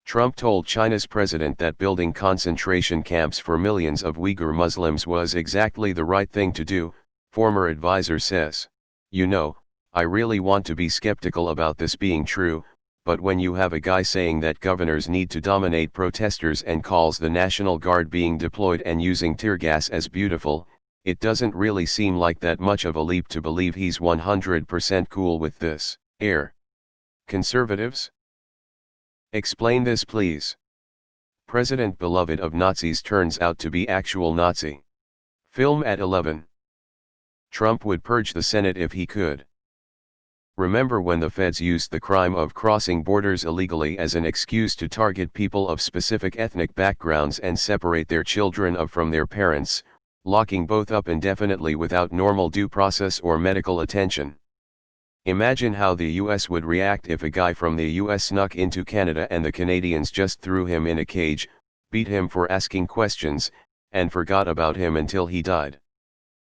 Trump told China's president that building concentration camps for millions of Uyghur Muslims was exactly the right thing to do, former advisor says. You know, I really want to be skeptical about this being true, but when you have a guy saying that governors need to dominate protesters and calls the National Guard being deployed and using tear gas as beautiful, it doesn't really seem like that much of a leap to believe he's 100% cool with this. Conservatives? Explain this please. President beloved of Nazis turns out to be actual Nazi. Film at 11. Trump would purge the Senate if he could. Remember when the feds used the crime of crossing borders illegally as an excuse to target people of specific ethnic backgrounds and separate their children from their parents, locking both up indefinitely without normal due process or medical attention? Imagine how the US would react if a guy from the US snuck into Canada and the Canadians just threw him in a cage, beat him for asking questions, and forgot about him until he died.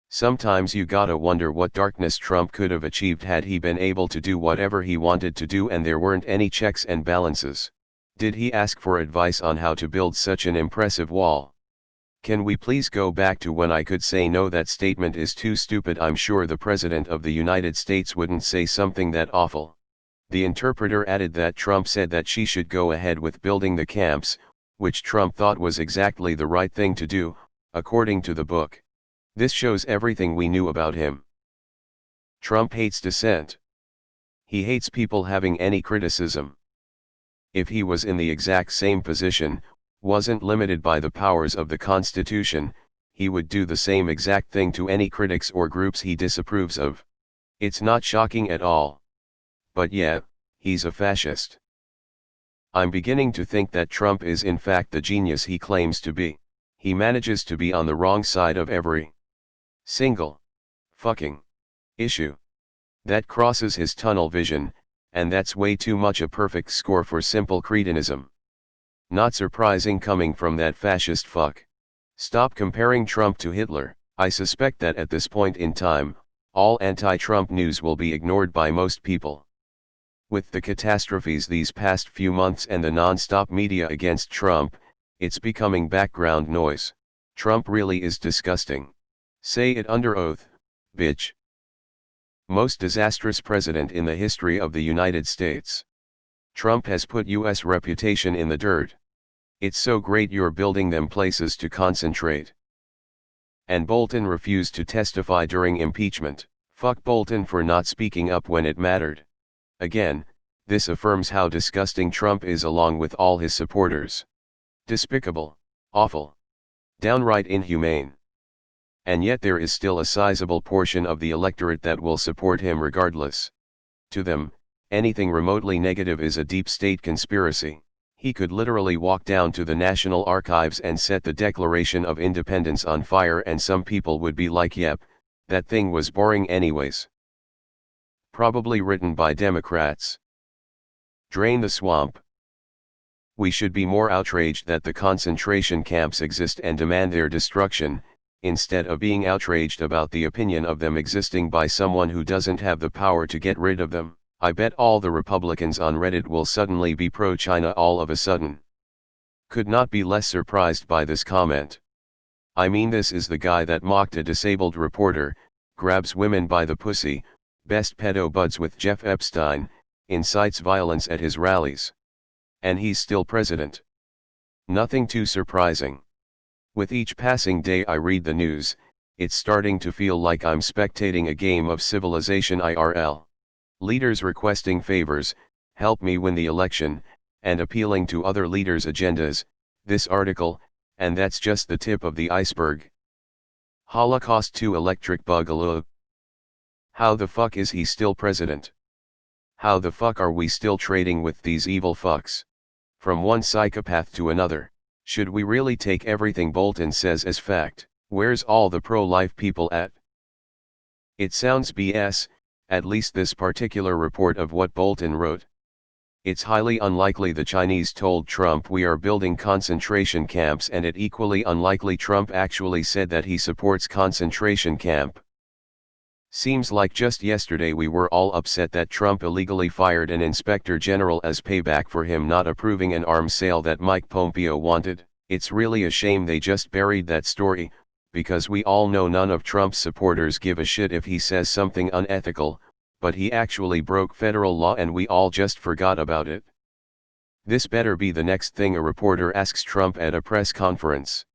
Sometimes you gotta wonder what darkness Trump could have achieved had he been able to do whatever he wanted to do and there weren't any checks and balances. Did he ask for advice on how to build such an impressive wall? Can we please go back to when I could say no, that statement is too stupid? I'm sure the President of the United States wouldn't say something that awful. The interpreter added that Trump said that she should go ahead with building the camps, which Trump thought was exactly the right thing to do, according to the book. This shows everything we knew about him. Trump hates dissent. He hates people having any criticism. If he was in the exact same position, wasn't limited by the powers of the Constitution, he would do the same exact thing to any critics or groups he disapproves of. It's not shocking at all. But yeah, he's a fascist. I'm beginning to think that Trump is in fact the genius he claims to be. He manages to be on the wrong side of every single fucking issue that crosses his tunnel vision, and that's way too much a perfect score for simple cretinism. Not surprising coming from that fascist fuck. Stop comparing Trump to Hitler. I suspect that at this point in time, all anti-Trump news will be ignored by most people. With the catastrophes these past few months and the non-stop media against Trump, it's becoming background noise. Trump really is disgusting. Say it under oath, bitch. Most disastrous president in the history of the United States. Trump has put US reputation in the dirt. It's so great you're building them places to concentrate. And Bolton refused to testify during impeachment. Fuck Bolton for not speaking up when it mattered. Again, this affirms how disgusting Trump is along with all his supporters. Despicable, awful, downright inhumane. And yet there is still a sizable portion of the electorate that will support him regardless. To them, anything remotely negative is a deep state conspiracy. He could literally walk down to the National Archives and set the Declaration of Independence on fire and some people would be like, yep, that thing was boring anyways. Probably written by Democrats. Drain the swamp. We should be more outraged that the concentration camps exist and demand their destruction, instead of being outraged about the opinion of them existing by someone who doesn't have the power to get rid of them. I bet all the Republicans on Reddit will suddenly be pro-China all of a sudden. Could not be less surprised by this comment. I mean, this is the guy that mocked a disabled reporter, grabs women by the pussy, best pedo buds with Jeff Epstein, incites violence at his rallies. And he's still president. Nothing too surprising. With each passing day I read the news, it's starting to feel like I'm spectating a game of Civilization IRL. Leaders requesting favors, help me win the election, and appealing to other leaders' agendas, this article, and that's just the tip of the iceberg. Holocaust to electric boogaloo. How the fuck is he still president? How the fuck are we still trading with these evil fucks? From one psychopath to another. Should we really take everything Bolton says as fact? Where's all the pro-life people at? It sounds BS, at least this particular report of what Bolton wrote. It's highly unlikely the Chinese told Trump we are building concentration camps, and it equally unlikely Trump actually said that he supports concentration camp. Seems like just yesterday we were all upset that Trump illegally fired an inspector general as payback for him not approving an arms sale that Mike Pompeo wanted. It's really a shame they just buried that story, because we all know none of Trump's supporters give a shit if he says something unethical, but he actually broke federal law and we all just forgot about it. This better be the next thing a reporter asks Trump at a press conference.